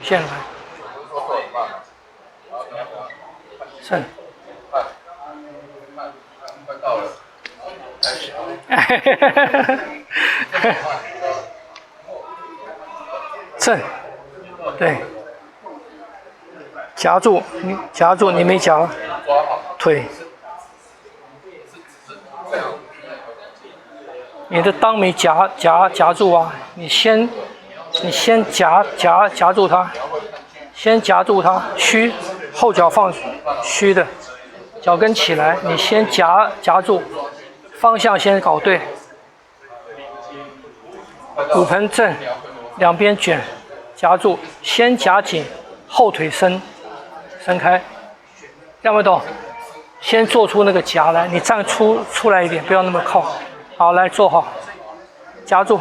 线来，正，正，对，夹住，你没夹，腿，你的裆没夹住啊，你先夹住它，先夹住它，虚，后脚放虚的，脚跟起来，你先夹住，方向先搞对，骨盆正，两边卷，夹住，先夹紧，后腿伸开，听不懂？先做出那个夹来，你站出来一点，不要那么靠。好，来坐好，夹住，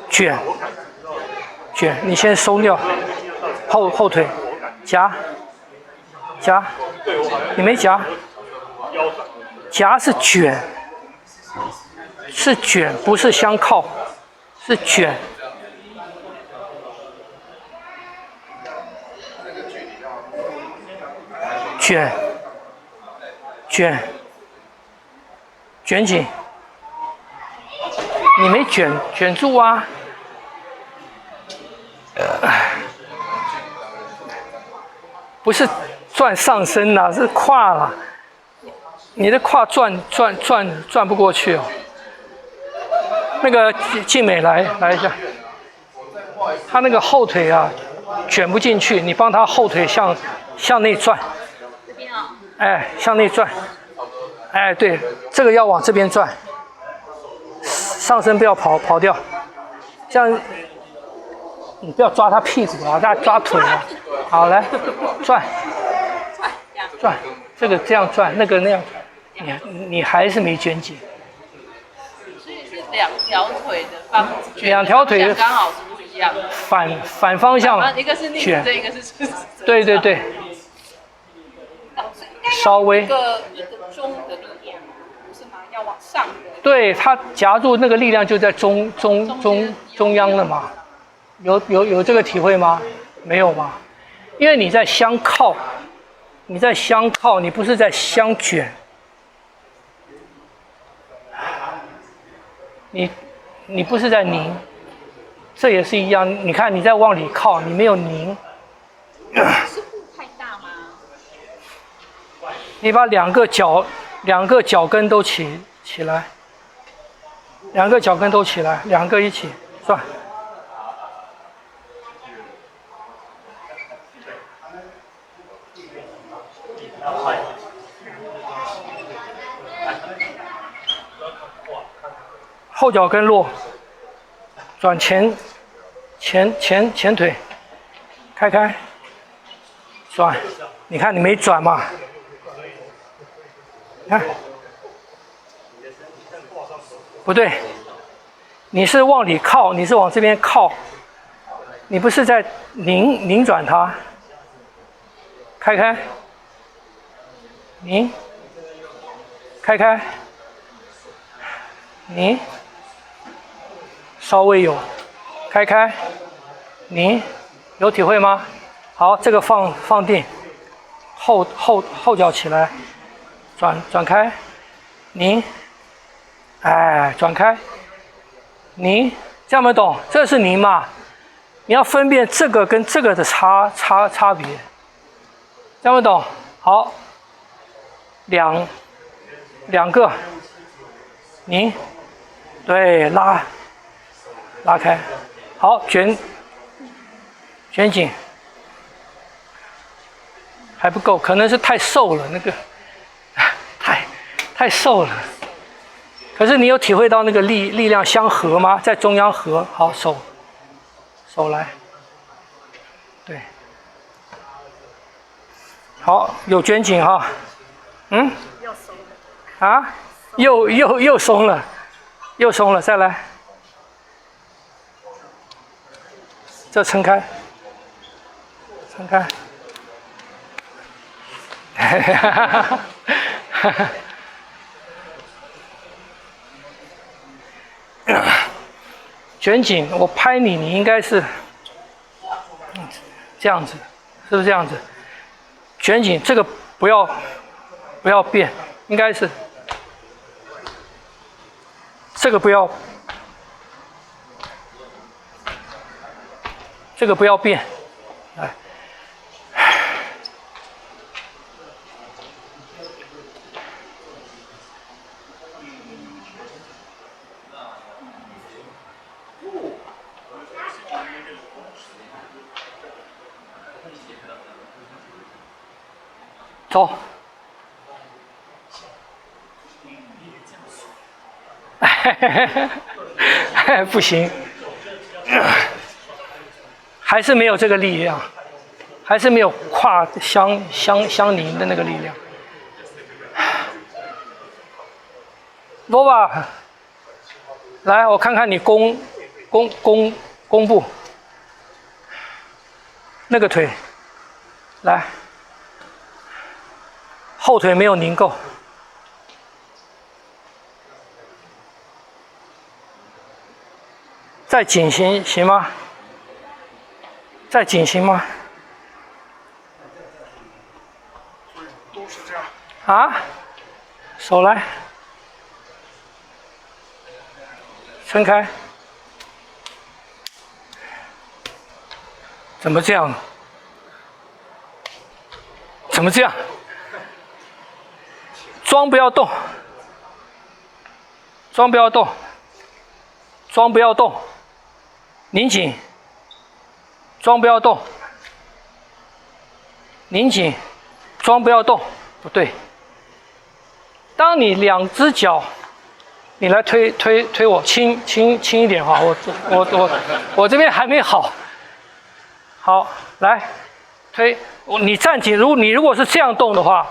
卷，你先松掉，后腿夹，你没夹，夹是卷，不是相靠，是卷。卷紧，你没卷住啊！不是转上身啦，是胯啦。你的胯转不过去哦。那个静美来一下，他那个后腿啊卷不进去，你帮他后腿向内转。这边啊。哎，向内转。哎，对，这个要往这边转，上身不要跑掉。这样，你不要抓他屁股啊，大家抓腿啊。好，来转，这个这样转，那个那样，你还是没卷紧。所以是两条腿的方，两条腿刚好是不一样。反方向，一个是逆时针，一个是顺时针。对。稍微。一个中的力量，不是吗？要往上的。对，它夹住那个力量就在中央了嘛？有这个体会吗？没有吗？因为你在相靠，你不是在相卷。你不是在拧，这也是一样。你看你在往里靠，你没有拧。是步太大吗？你把两个脚跟都起来，两个脚跟都起来，两个一起转。后脚跟落，转前腿，开，转。你看你没转嘛？看，不对，你是往里靠，你是往这边靠，你不是在拧转它。开，拧，开，拧，稍微有，开，拧，有体会吗？好，这个放定，后脚起来。转开，拧，哎，转开，拧，这样没懂？这是拧嘛？你要分辨这个跟这个的差别，这样没懂？好，两个，拧，对，拉开，好，卷紧，还不够，可能是太瘦了那个。太瘦了，可是你有体会到那个力量相合吗？在中央合，好，手来，对，好，有卷紧哈，又松了啊，又松了，再来，这撑开，卷紧，我拍你，你应该是这样子，是不是这样子？卷紧，这个不要变，应该是这个不要变，来。走，不行，还是没有这个力量，还是没有跨相邻的那个力量。罗巴，来，我看看你弓步，那个腿，来。后腿没有拧够，再紧行吗？再紧行吗？都是这样。啊，手来，撑开，怎么这样？怎么这样？桩不要动，桩不要动，桩不要动，拧紧，桩不要动，拧紧，桩不要动，不对。当你两只脚，你来推我，轻一点哈，我这边还没好，好，来推，你站紧，你如果是这样动的话。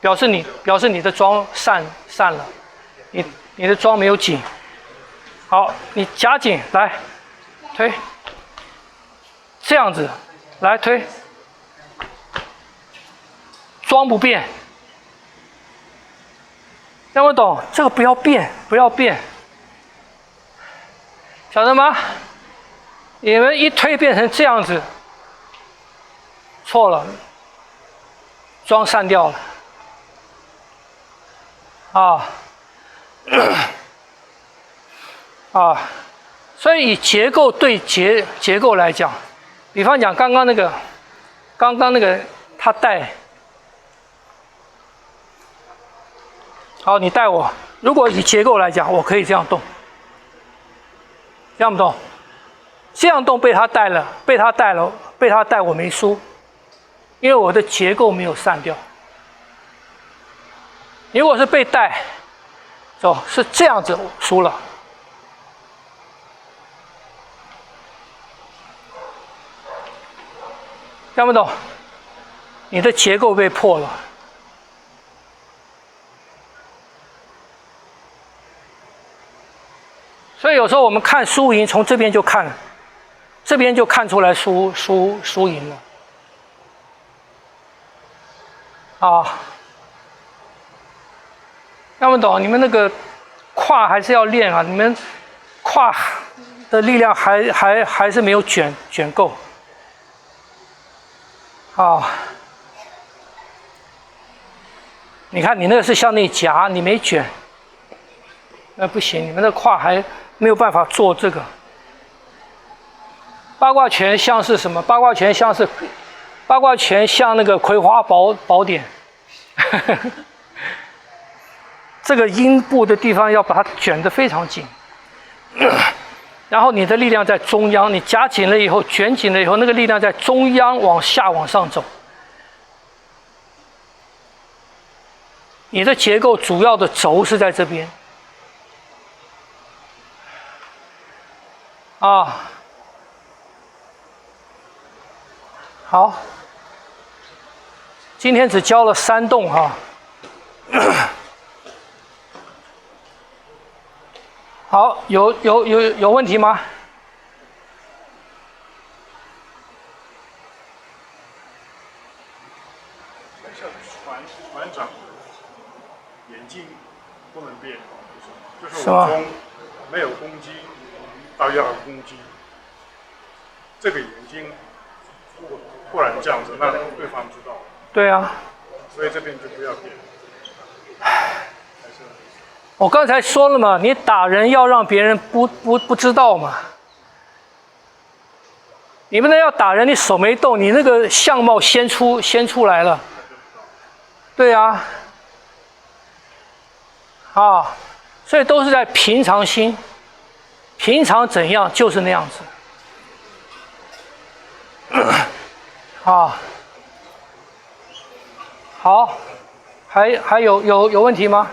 表示你的桩散了，你的桩没有紧。好，你夹紧来推，这样子来推，桩不变。听不懂？这个不要变，不要变，晓得吗？你们一推变成这样子，错了，桩散掉了。所以以结构对结构来讲，比方讲刚刚那个他带，好，你带我。如果以结构来讲，我可以这样动，这样不动？这样动被他带我没输，因为我的结构没有散掉。如果是被带，走是这样子输了。听不懂？你的结构被破了。所以有时候我们看输赢，从这边就看出来输赢了。听不懂？你们那个胯还是要练啊！你们胯的力量还是没有卷够。你看你那个是向内夹，你没卷，那不行，你们的胯还没有办法做这个。八卦拳像是什么？八卦拳像那个葵花宝典。这个阴部的地方要把它卷得非常紧，然后你的力量在中央，你夹紧了以后，卷紧了以后，那个力量在中央往上走。你的结构主要的轴是在这边。好，今天只教了3动哈。好，有问题吗？船长，眼睛不能变，就是是吧？我从没有公鸡到要有公鸡，这个眼睛不然这样子让对方知道，对啊，所以这边就不要变。我刚才说了嘛，你打人要让别人不知道嘛。你不能要打人，你手没动，你那个相貌先出来了。对啊，啊，所以都是在平常心，平常怎样就是那样子。啊，好，还有问题吗？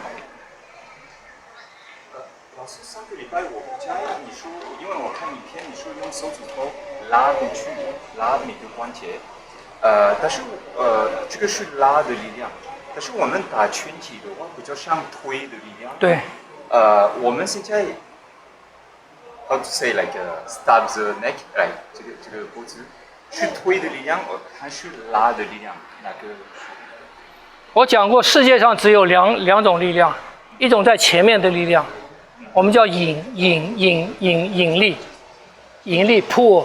老师，上个礼拜我不加你说，因为我看影片，你说用手指头拉进去，拉每个关节，但是这个是拉的力量，但是我们打拳击的话，比较像推的力量。对。我们现在 how to say like stab the neck， 这个脖子是推的力量，还是拉的力量？哪个？我讲过，世界上只有两种力量，一种在前面的力量，我们叫引力 pull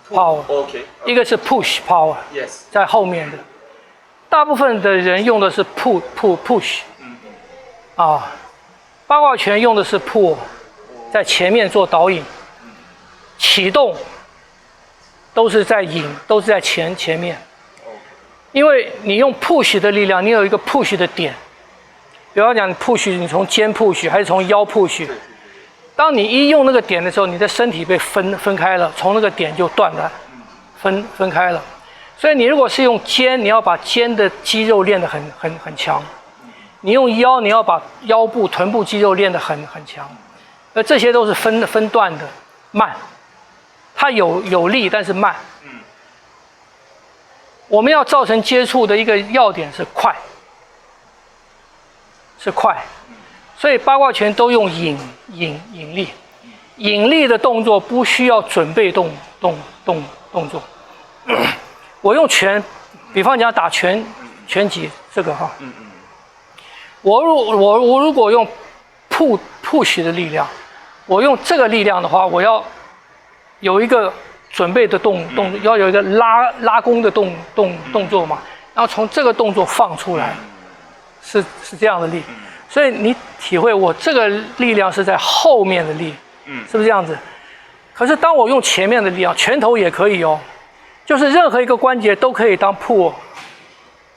power， OK， 一个是 push power， yes， 在后面的。大部分的人用的是 push， 啊，八卦拳用的是 pull， 在前面做导引，启动都是在引，都是在前面。因为你用 push 的力量，你有一个 push 的点，比方讲 push， 你从肩 push 还是从腰 push， 当你一用那个点的时候，你的身体被分开了，从那个点就断了，分开了。所以你如果是用肩，你要把肩的肌肉练得很强；你用腰，你要把腰部、臀部肌肉练得很强。而这些都是分段的，慢，它有力，但是慢。我们要造成接触的一个要点是快，所以八卦拳都用引力，引力的动作不需要准备动作。我用拳，比方讲打拳击这个哈，我如果用push 的力量，我用这个力量的话，我要有一个准备的动作，要有一个拉弓的动作嘛，然后从这个动作放出来，是这样的力，所以你体会我这个力量是在后面的力，是不是这样子？可是当我用前面的力量，拳头也可以哦，就是任何一个关节都可以当pull，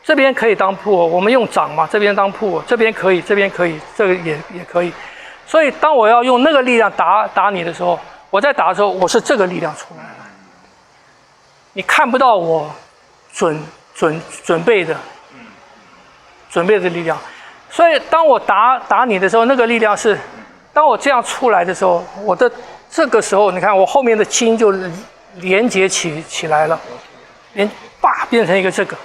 这边可以当pull，我们用掌嘛，这边当pull，这边可以，这边可以，这个也可以。所以当我要用那个力量打你的时候，我在打的时候，我是这个力量出来了，你看不到我准备的力量。所以当我打你的时候，那个力量是，当我这样出来的时候，我的这个时候，你看我后面的筋就连接起来了，变成一个这个，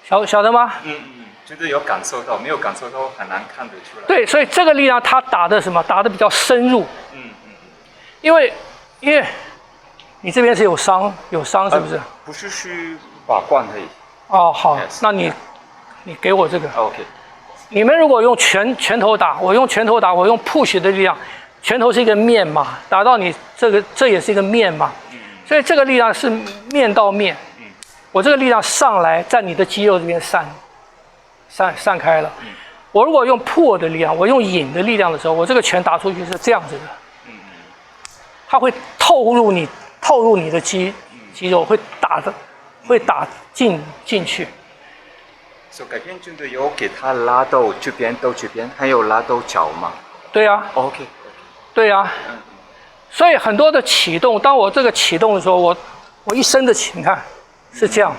晓得吗？觉得有感受到，没有感受到很难看得出来。对，所以这个力量它打的什么？打的比较深入。因为你这边是有伤是不是？不是去把关而已。哦，好， Yes. 那你给我这个。OK。你们如果用拳头打，我用拳头打，我用 push 的力量，拳头是一个面嘛，打到你这也是一个面嘛，所以这个力量是面到面。我这个力量上来，在你的肌肉这边散开了。我如果用pull的力量，我用引的力量的时候，我这个拳打出去是这样子的，它会透入你的肌肉，会打进去。所以改变真的有给他拉到这边到这边，还有拉到脚吗？对啊。OK。对啊。所以很多的启动，当我这个启动的时候，我一伸的起，你看是这样，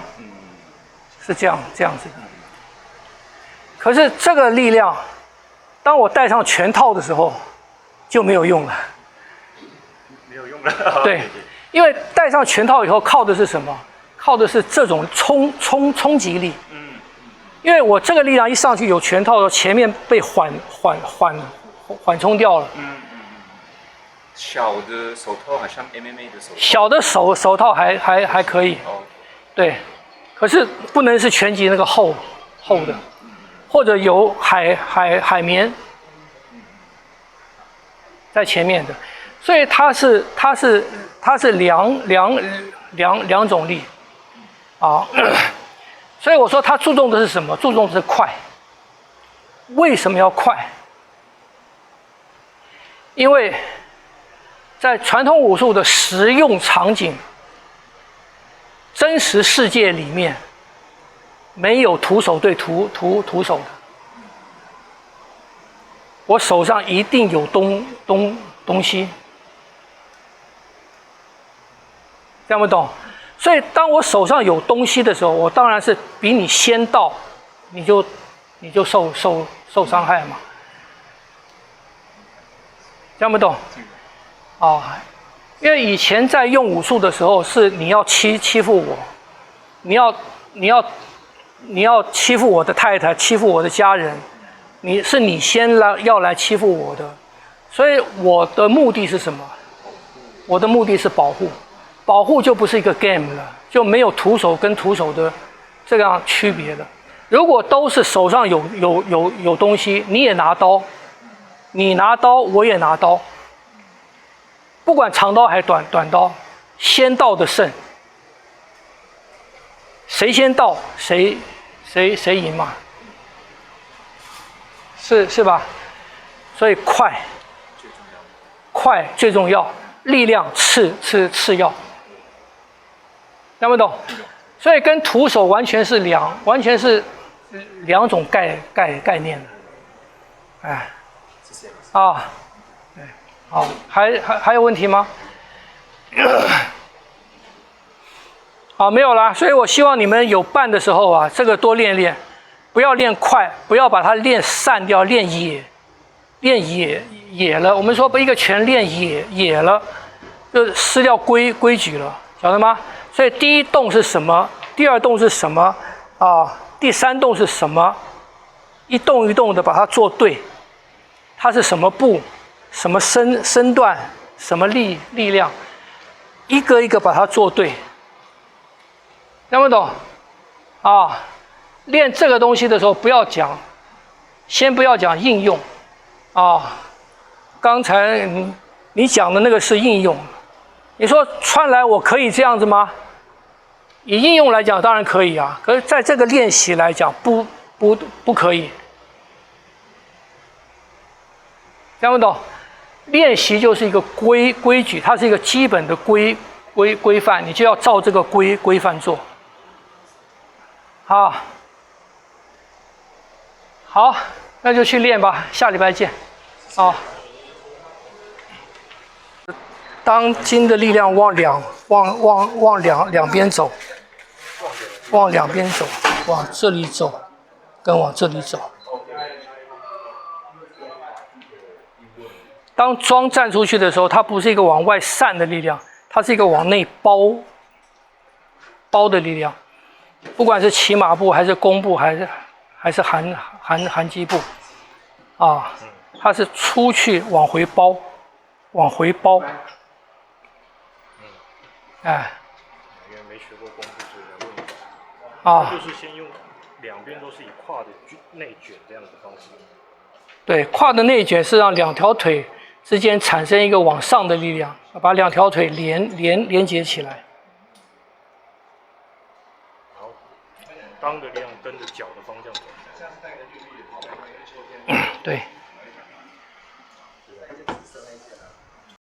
是这样子。可是这个力量，当我戴上拳套的时候，就没有用了。没有用了。对，因为戴上拳套以后，靠的是什么？靠的是这种冲击力。因为我这个力量一上去有拳套的时候，前面被缓冲掉了。小的手套好像 MMA 的手套。小的手套还可以。对，可是不能是拳击那个厚的。或者有海绵在前面的，所以它是两种力啊。所以我说他注重的是什么？注重的是快。为什么要快？因为在传统武术的实用场景、真实世界里面，没有徒手对徒手的。我手上一定有东西，听不懂？所以当我手上有东西的时候，我当然是比你先到，你就受伤害嘛。听不懂？啊，因为以前在用武术的时候，是你要欺负我，你要欺负我的太太，欺负我的家人，你先要来欺负我的，所以我的目的是什么？我的目的是保护，保护就不是一个 game 了，就没有徒手跟徒手的这样区别了。如果都是手上有东西，你也拿刀，你拿刀我也拿刀，不管长刀还是短刀，先到的胜，谁先到谁赢嘛，是吧？所以快最重要，力量次要，听不懂？所以跟徒手完全是两种概念的，哎，啊，对，好，还有问题吗？好，没有啦。所以我希望你们有伴的时候啊，这个多练练，不要练快，不要把它练散掉，练野了。我们说一个拳练野了，就失掉规矩了，晓得吗？所以第一动是什么？第二动是什么？啊，第三动是什么？一动一动的把它做对，它是什么步，什么身段，什么力量，一个一个把它做对，听不懂？啊，练这个东西的时候先不要讲应用，啊，刚才你讲的那个是应用，你说穿来我可以这样子吗？以应用来讲当然可以啊，可是在这个练习来讲不可以，听不懂？练习就是一个规矩，它是一个基本的规范，你就要照这个规范做。好，那就去练吧，下礼拜见。啊，当筋的力量往两边走，往两边走，往这里走，跟往这里走。当桩站出去的时候，它不是一个往外散的力量，它是一个往内包的力量。不管是骑马步还是弓步还是韩击步，啊，它是出去往回包，哎。因为没学过弓步，所以来问一下。啊，就是先用两边都是以胯的内卷这样的方式。对，胯的内卷是让两条腿之间产生一个往上的力量，把两条腿连接起来。好，裆的力量跟着脚的方向走。对。